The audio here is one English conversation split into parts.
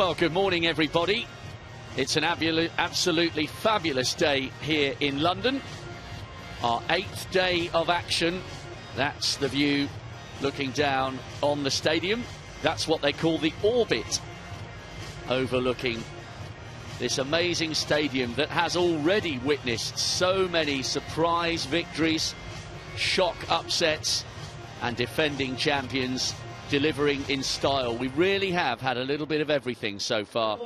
Well, good morning, everybody. It's an absolutely fabulous day here in London. Our 8th day of action. That's the view looking down on the stadium. That's what they call the orbit, overlooking this amazing stadium that has already witnessed so many surprise victories, shock upsets, and defending champions delivering in style. We really have had a little bit of everything so far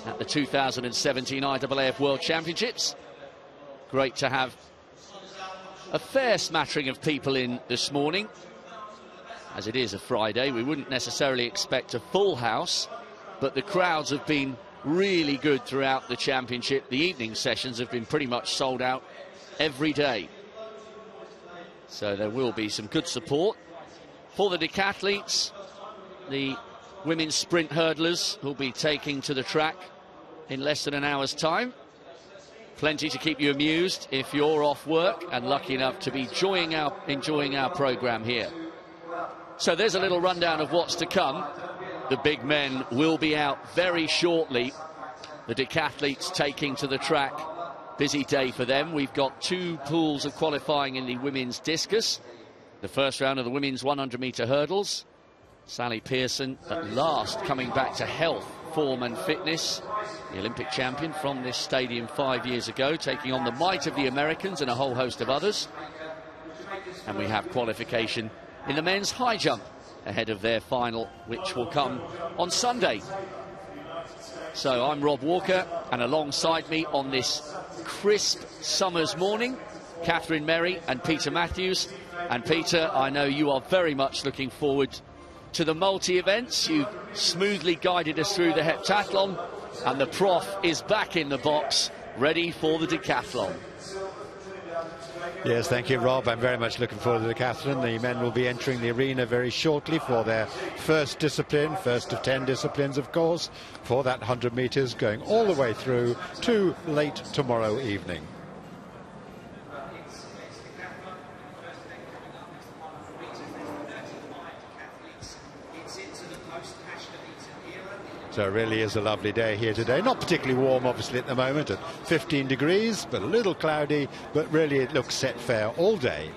at the 2017 IAAF World Championships. Great to have a fair smattering of people in this morning. As it is a Friday, we wouldn't necessarily expect a full house, but the crowds have been really good throughout the championship. The evening sessions have been pretty much sold out every day. So there will be some good support for the decathletes, the women's sprint hurdlers who'll be taking to the track in less than an hour's time. Plenty to keep you amused if you're off work and lucky enough to be enjoying our programme here. So there's a little rundown of what's to come. The big men will be out very shortly. The decathletes taking to the track. Busy day for them. We've got 2 pools of qualifying in the women's discus. The first round of the women's 100-metre hurdles. Sally Pearson at last coming back to health, form and fitness. The Olympic champion from this stadium 5 years ago, taking on the might of the Americans and a whole host of others. And we have qualification in the men's high jump ahead of their final, which will come on Sunday. So I'm Rob Walker, and alongside me on this crisp summer's morning, Catherine Merry and Peter Matthews. And Peter, I know you are very much looking forward to the multi-events. You smoothly guided us through the heptathlon, and the prof is back in the box, ready for the decathlon. Yes, thank you, Rob. I'm very much looking forward to the decathlon. The men will be entering the arena very shortly for their first discipline, first of 10 disciplines, of course, for that 100 metres, going all the way through to late tomorrow evening. So it really is a lovely day here today. Not particularly warm, obviously, at the moment at 15 degrees, but a little cloudy, but really it looks set fair all day.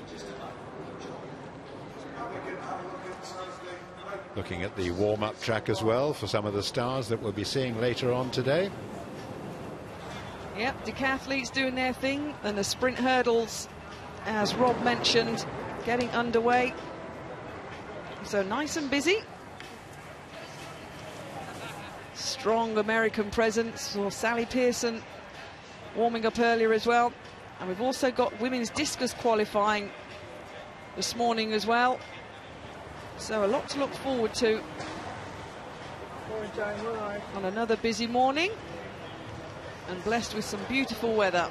Looking at the warm-up track as well for some of the stars that we'll be seeing later on today. Yep, decathletes doing their thing, and the sprint hurdles, as Rob mentioned, getting underway. So nice and busy. Strong American presence for Sally Pearson warming up earlier as well. And we've also got women's discus qualifying this morning as well. So a lot to look forward to on another busy morning, and blessed with some beautiful weather.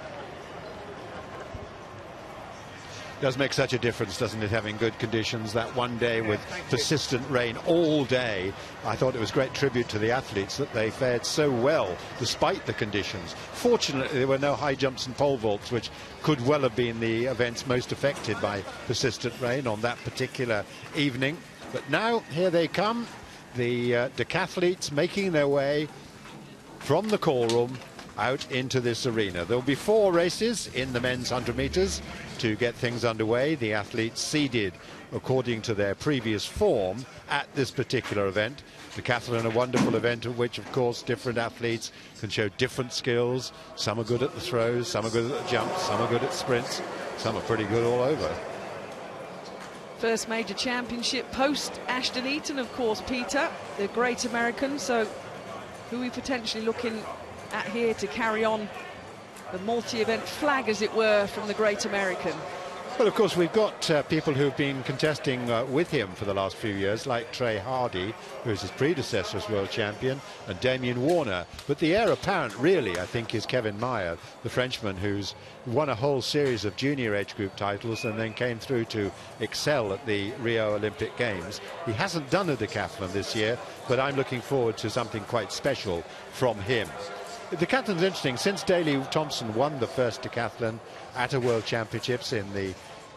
Does make such a difference, doesn't it, having good conditions? That one day with persistent rain all day. I thought it was great tribute to the athletes that they fared so well despite the conditions. Fortunately, there were no high jumps and pole vaults, which could well have been the events most affected by persistent rain on that particular evening. But now here they come, the decathletes making their way from the call room out into this arena. There'll be 4 races in the men's 100 metres to get things underway. The athletes seeded according to their previous form at this particular event. Decathlon, a wonderful event in which, of course, different athletes can show different skills. Some are good at the throws, some are good at the jumps, some are good at sprints, some are pretty good all over. First major championship post Ashton Eaton, of course, Peter, the great American. So who are we potentially looking at here to carry on the multi-event flag, as it were, from the great American? Well, of course, we've got people who've been contesting with him for the last few years, like Trey Hardy, who's his predecessor as world champion, and Damien Warner. But the heir apparent, really, I think, is Kevin Mayer, the Frenchman, who's won a whole series of junior age group titles and then came through to excel at the Rio Olympic Games. He hasn't done a decathlon this year, but I'm looking forward to something quite special from him. The decathlon's interesting. Since Daley Thompson won the first decathlon at a World Championships in the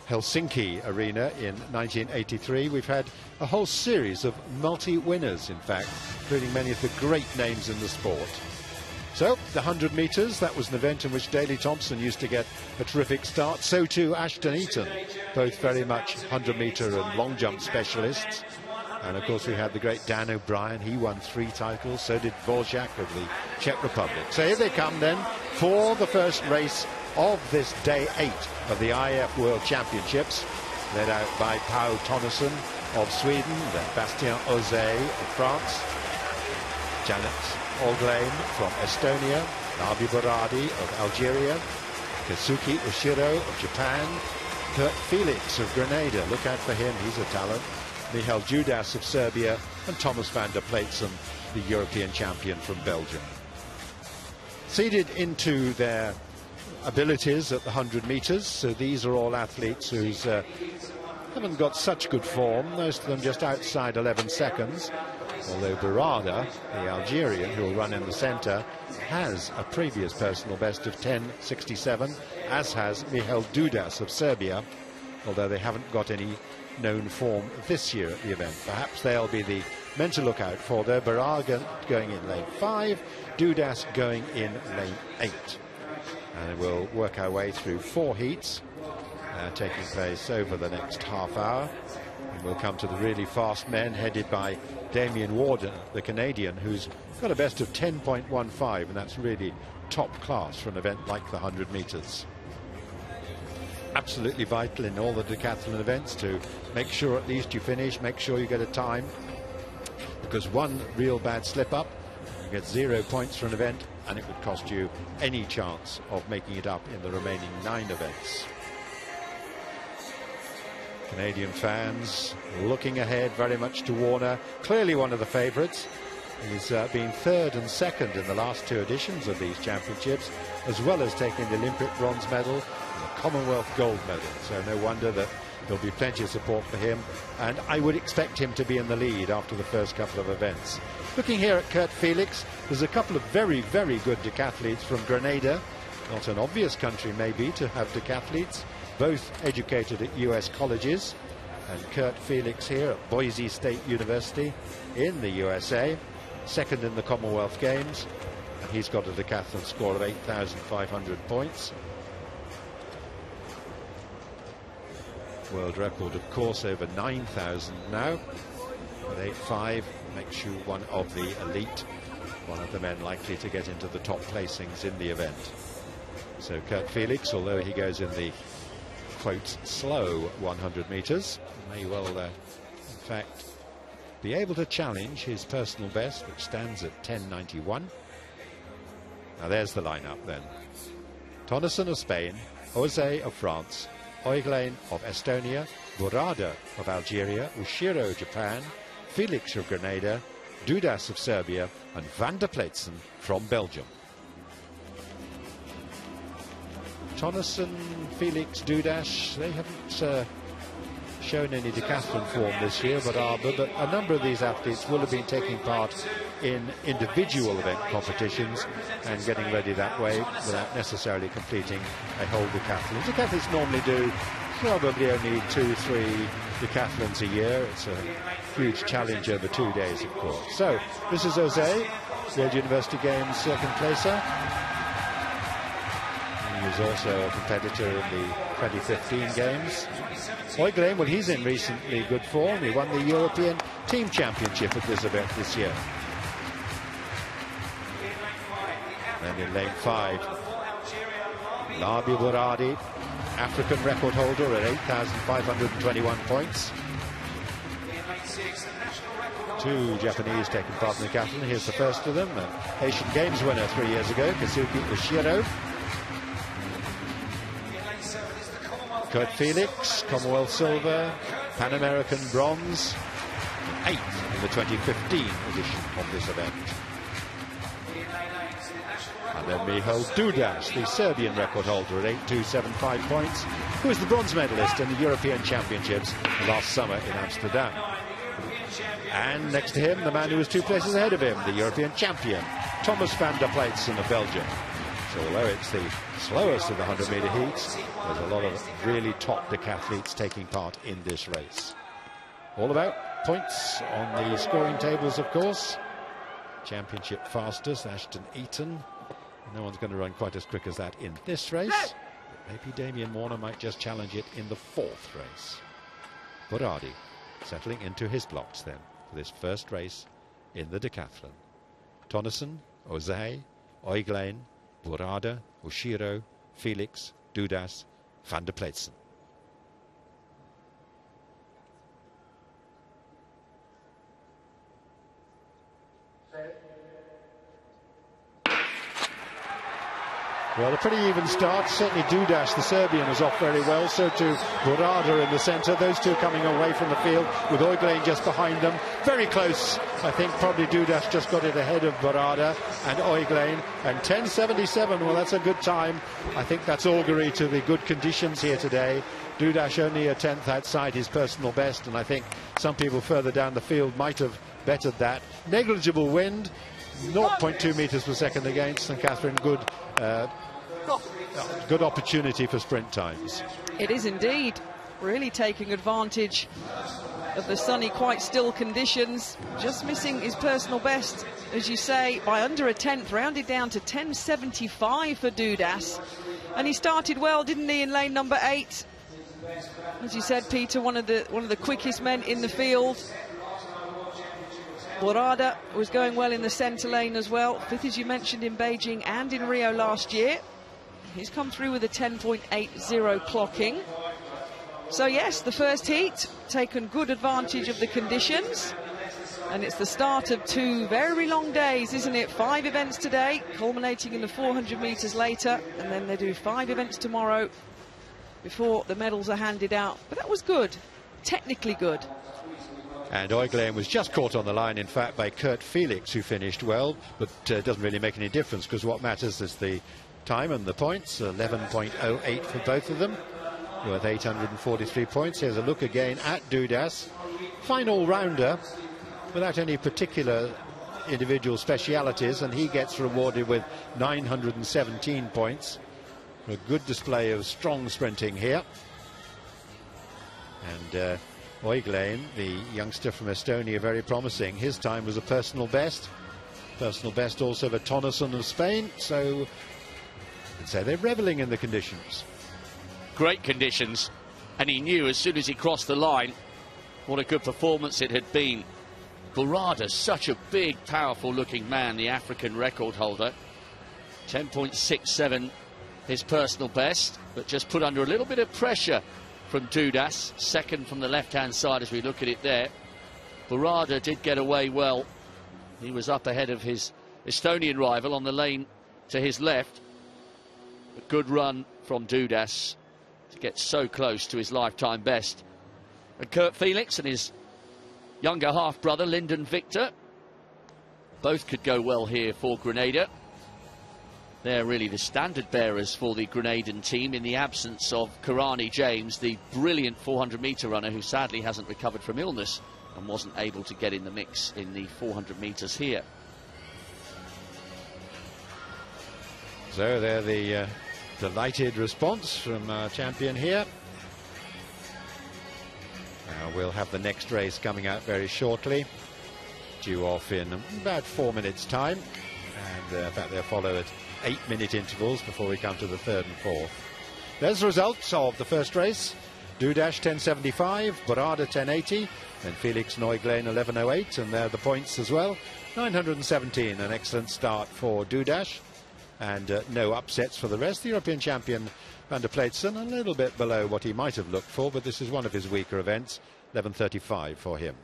Helsinki Arena in 1983. We've had a whole series of multi-winners, in fact, including many of the great names in the sport. So, the 100 metres, that was an event in which Daley Thompson used to get a terrific start. So too Ashton Eaton, both very much 100-metre and long jump specialists. And of course we had the great Dan O'Brien, he won 3 titles, so did Dvorak of the Czech Republic. So here they come then for the first race of this day 8 of the IAAF World Championships, led out by Pau Tonnesson of Sweden, then Bastien Ozé of France, Janet Olglain from Estonia, Nabi Baradi of Algeria, Kazuki Ushiro of Japan, Kurt Felix of Grenada, look out for him, he's a talent, Michal Judas of Serbia, and Thomas van der Pleitsen, the European champion from Belgium. Seeded into their abilities at the 100 metres, so these are all athletes who haven't got such good form, most of them just outside 11 seconds, although Barada, the Algerian who will run in the centre, has a previous personal best of 10.67, as has Michal Judas of Serbia, although they haven't got any known form this year at the event. Perhaps they'll be the men to look out for, though. Barada going in lane 5, Judas going in lane 8. And we'll work our way through 4 heats taking place over the next half hour. And we'll come to the really fast men headed by Damien Warden, the Canadian, who's got a best of 10.15, and that's really top class for an event like the 100 metres. Absolutely vital in all the decathlon events to make sure at least you finish, make sure you get a time, because one real bad slip up, you get 0 points for an event, and it would cost you any chance of making it up in the remaining 9 events. Canadian fans looking ahead very much to Warner, clearly one of the favourites. He's been 3rd and 2nd in the last 2 editions of these championships, as well as taking the Olympic bronze medal and the Commonwealth gold medal. So no wonder that there'll be plenty of support for him, and I would expect him to be in the lead after the first couple of events. Looking here at Kurt Felix, there's a couple of very, very good decathletes from Grenada. Not an obvious country maybe to have decathletes, both educated at US colleges, and Kurt Felix here at Boise State University in the USA, 2nd in the Commonwealth Games, and he's got a decathlon score of 8,500 points. World record, of course, over 9,000 now, with 8.5, makes you one of the elite, one of the men likely to get into the top placings in the event. So Kurt Felix, although he goes in the quote slow 100 metres, may well in fact be able to challenge his personal best, which stands at 10.91. Now there's the lineup then. Tonnesson of Spain, Ozé of France, Olglain of Estonia, Barada of Algeria, Ushiro of Japan, Felix of Grenada, Judas of Serbia, and van der Pleitsen from Belgium. Tonnesson, Felix, Judas, they haven't shown any decathlon form this year, but a number of these athletes will have been taking part in individual event competitions and getting ready that way without necessarily completing a whole decathlon. Decathletes normally do probably only 2-3 decathlons a year. It's a huge challenge over 2 days, of course. So this is Ozé, World University Games 2nd placer. He was also a competitor in the 2015 Games. Olglain, well, he's in recently good form. He won the European Team Championship at this event this year. And in lane 5, Nabi Baradi, African record holder at 8,521 points. 2 Japanese taking part in the decathlon. Here's the first of them, an Asian Games winner 3 years ago, Kazuki Ushiro. Kurt Felix, Commonwealth silver, Pan American bronze, 8th in the 2015 edition of this event. And then Michal Judas, the Serbian record holder at 8,275 points, who was the bronze medalist in the European Championships last summer in Amsterdam. And next to him, the man who was 2 places ahead of him, the European champion, Thomas van der Pleitsen of Belgium. So although it's the slowest of the 100-metre heats, there's a lot of really top decathletes taking part in this race. All about points on the scoring tables, of course. Championship fastest, Ashton Eaton. No one's going to run quite as quick as that in this race. But maybe Damien Warner might just challenge it in the 4th race. Burradi settling into his blocks then for this first race in the decathlon. Tonneson, Ozay, Oiglein, Burrada, Ushiro, Felix, Dudas, van der Pleitsen. Well, a pretty even start. Certainly Dudas, the Serbian, was off very well. So too Burrada in the centre. Those two coming away from the field with Oiglein just behind them. Very close. I think probably Dudas just got it ahead of Burrada and Oiglein. And 10:77, well, that's a good time. I think that's augury to the good conditions here today. Dudas only a 10th outside his personal best, and I think some people further down the field might have bettered that. Negligible wind, 0.2 metres per second against, and Catherine, good opportunity for sprint times. It is indeed. Really taking advantage of the sunny, quite still conditions. Just missing his personal best, as you say, by under a 10th, rounded down to 10:75 for Dudas. And he started well, didn't he, in lane number 8? As you said, Peter, one of the quickest men in the field. Burrada was going well in the centre lane as well. 5th, as you mentioned, in Beijing and in Rio last year. He's come through with a 10.80 clocking. So yes, the first heat, taken good advantage of the conditions. And it's the start of 2 very long days, isn't it? 5 events today, culminating in the 400 metres later. And then they do 5 events tomorrow before the medals are handed out. But that was good, technically good. And Oiglein was just caught on the line, in fact, by Kurt Felix, who finished well, but doesn't really make any difference, because what matters is the time and the points. 11.08 for both of them, worth 843 points. Here's a look again at Dudas. Fine all-rounder, without any particular individual specialities, and he gets rewarded with 917 points. A good display of strong sprinting here. And Oiglein, the youngster from Estonia, very promising. His time was a personal best. Personal best also for Tonneson of Spain. So I'd say they're reveling in the conditions. Great conditions. And he knew as soon as he crossed the line what a good performance it had been. Burrada, such a big, powerful looking man, the African record holder. 10.67, his personal best, but just put under a little bit of pressure from Dudas, second from the left-hand side as we look at it there. Burrada did get away well. He was up ahead of his Estonian rival on the lane to his left. A good run from Dudas to get so close to his lifetime best. And Kurt Felix and his younger half-brother, Lyndon Victor, both could go well here for Grenada. They're really the standard bearers for the Grenadan team in the absence of Karani James, the brilliant 400-metre runner who sadly hasn't recovered from illness and wasn't able to get in the mix in the 400 metres here. So there the delighted response from our champion here. We'll have the next race coming out very shortly, due off in about 4 minutes' time. And in fact, they'll follow at 8-minute intervals before we come to the 3rd and 4th. There's the results of the first race. Dudas 10.75, Burrada 10.80, and Felix Oiglein 11.08, and there are the points as well. 917, an excellent start for Dudas, and no upsets for the rest. The European champion van der Pleitsen, a little bit below what he might have looked for, but this is one of his weaker events. 11.35 for him.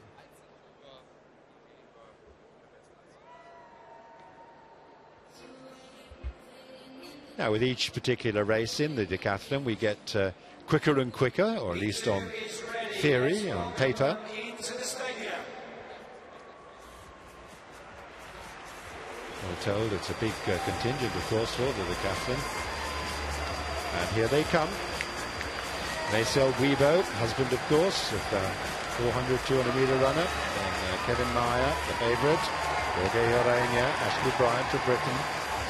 Now, with each particular race in the decathlon, we get quicker and quicker, or at least on theory, on paper. We're told it's a big contingent, of course, for the decathlon. And here they come. Marcel Guibo, husband, of course, of the 400, 200-metre runner. And Kevin Meyer, the favourite. Jorge Orania, Ashley Bryant of Britain.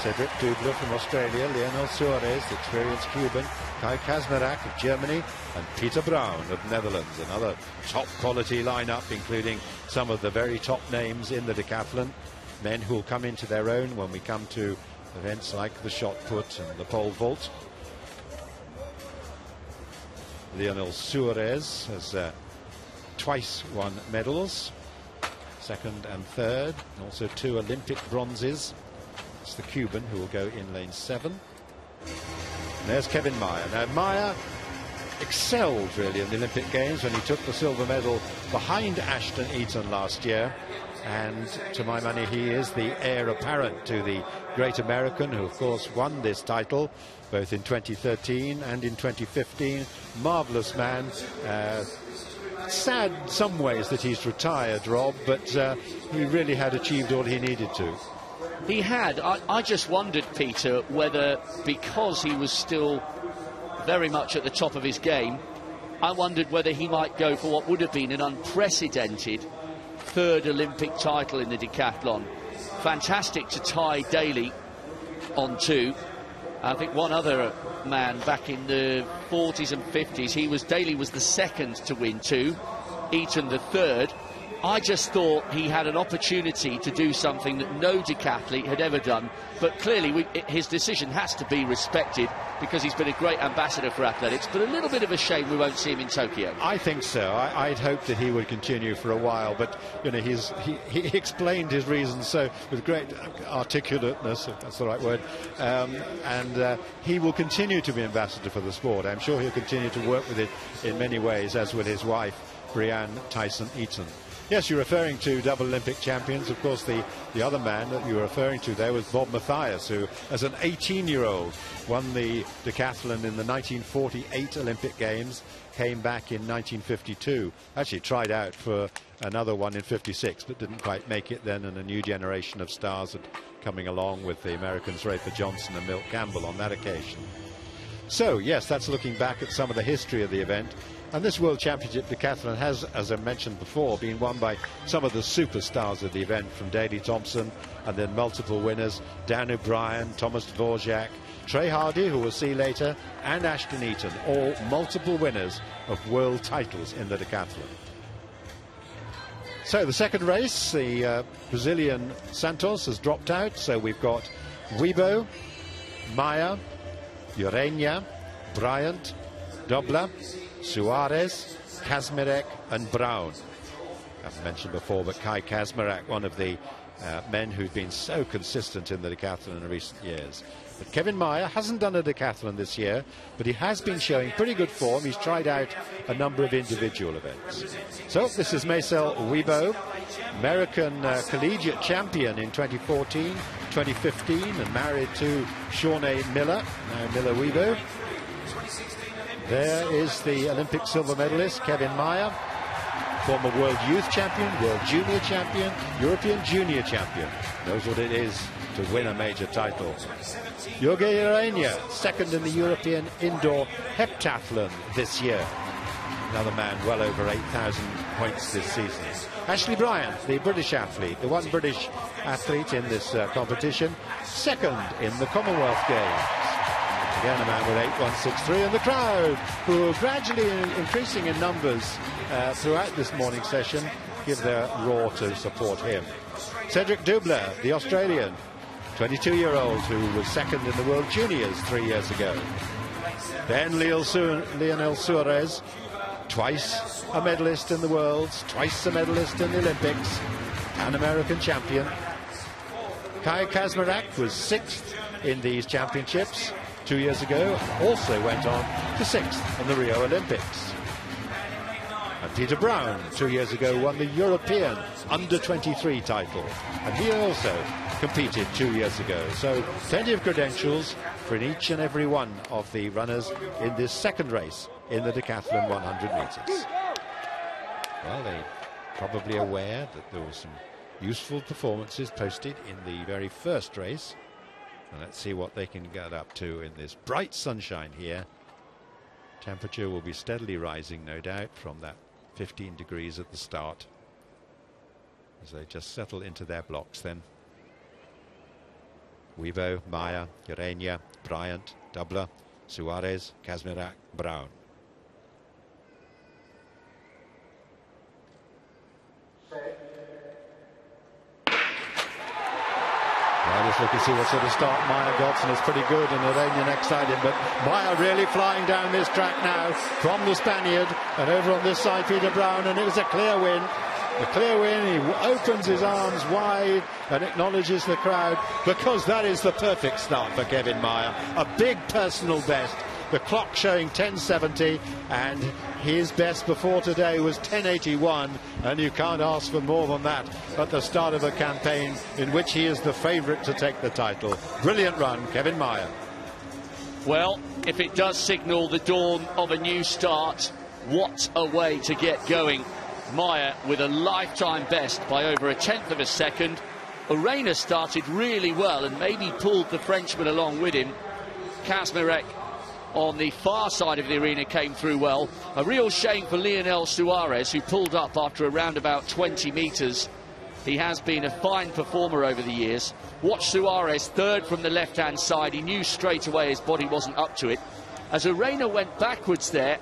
Cedric Dubler from Australia, Lionel Suarez, the experienced Cuban, Kai Kazmarek of Germany, and Peter Brown of Netherlands. Another top quality lineup, including some of the very top names in the decathlon. Men who will come into their own when we come to events like the shot put and the pole vault. Lionel Suarez has twice won medals, second and third, and also 2 Olympic bronzes. It's the Cuban who will go in lane 7. And there's Kevin Mayer. Now, Mayer excelled really in the Olympic Games when he took the silver medal behind Ashton Eaton last year. And to my money, he is the heir apparent to the great American, who of course won this title both in 2013 and in 2015. Marvellous man. Sad in some ways that he's retired, Rob, but he really had achieved all he needed to. He had. I just wondered, Peter, whether because he was still very much at the top of his game, I wondered whether he might go for what would have been an unprecedented 3rd Olympic title in the decathlon. Fantastic to tie Daly on 2. I think one other man back in the 40s and 50s, Daly was the 2nd to win 2, Eaton the 3rd. I just thought he had an opportunity to do something that no decathlete had ever done, but clearly his decision has to be respected because he's been a great ambassador for athletics, but a little bit of a shame we won't see him in Tokyo. I think so. I'd hoped that he would continue for a while, but you know, he explained his reasons so with great articulateness, if that's the right word, and he will continue to be ambassador for the sport. I'm sure he'll continue to work with it in many ways, as will his wife, Brianne Tyson-Eaton. Yes, you're referring to double Olympic champions. Of course, the other man that you were referring to there was Bob Mathias, who, as an 18-year-old, won the decathlon in the 1948 Olympic Games, came back in 1952. Actually tried out for another one in 56, but didn't quite make it then, and a new generation of stars had coming along with the Americans Rafer Johnson and Milt Campbell on that occasion. So, yes, that's looking back at some of the history of the event. And this World Championship decathlon has, as I mentioned before, been won by some of the superstars of the event, from Daley Thompson and then multiple winners, Dan O'Brien, Thomas Dvorak, Trey Hardy, who we'll see later, and Ashton Eaton, all multiple winners of world titles in the decathlon. So the second race, the Brazilian Santos has dropped out, so we've got Weibo, Mayer, Urania, Bryant, Dobler, Suarez, Kazmarek and Brown. I've mentioned before, but Kai Kazmarek, one of the men who've been so consistent in the decathlon in recent years. But Kevin Mayer hasn't done a decathlon this year, but he has been showing pretty good form. He's tried out a number of individual events. So this is Marcel Weibo, American collegiate champion in 2014, 2015, and married to Shawnee Miller, now Miller Weibo. There is the Olympic silver medalist, Kevin Mayer, former world youth champion, world junior champion, European junior champion. Knows what it is to win a major title. Jorge Urania, second in the European indoor heptathlon this year. Another man well over 8,000 points this season. Ashley Bryant, the British athlete, the one British athlete in this competition, second in the Commonwealth Games. Again, a man with 8,163, and the crowd, who are gradually increasing in numbers throughout this morning session, give their roar to support him. Cedric Dubler, the Australian, 22-year-old, who was second in the World Juniors 3 years ago. Then Lionel Suarez, twice a medalist in the Worlds, twice a medalist in the Olympics, Pan American champion. Kai Kazmarek was 6th in these championships 2 years ago, also went on to 6th in the Rio Olympics. And Peter Brown, 2 years ago, won the European under-23 title, and he also competed 2 years ago. So plenty of credentials for each and every one of the runners in this second race in the decathlon 100 metres. Well, they're probably aware that there were some useful performances posted in the very first race. And let's see what they can get up to in this bright sunshine here. Temperature will be steadily rising, no doubt, from that 15 degrees at the start, as they just settle into their blocks then. Wevo, Maya, Urania, Bryant, Dubler, Suarez, Kazmirak, Brown. Well, just look and see what sort of start Maya got, and it's pretty good, and Urania next side him. But Maya really flying down this track now from the Spaniard, and over on this side Peter Brown, and it was a clear win. A clear win. He opens his arms wide and acknowledges the crowd, because that is the perfect start for Kevin Maya. A big personal best. The clock showing 10:70, and his best before today was 10:81, and you can't ask for more than that at the start of a campaign in which he is the favourite to take the title. Brilliant run, Kevin Maya. Well, if it does signal the dawn of a new start, what a way to get going. Maya with a lifetime best by over 1/10 of a second. Urania started really well and maybe pulled the Frenchman along with him. Kazmarek on the far side of the arena came through well. A real shame for Lionel Suarez, who pulled up after around about 20 metres. He has been a fine performer over the years. Watch Suarez third from the left-hand side. He knew straight away his body wasn't up to it. As Urania went backwards there,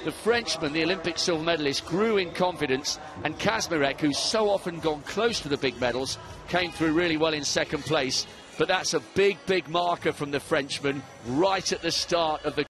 the Frenchman, the Olympic silver medalist, grew in confidence, and Kazmarek, who's so often gone close to the big medals, came through really well in second place. But that's a big, big marker from the Frenchman right at the start of the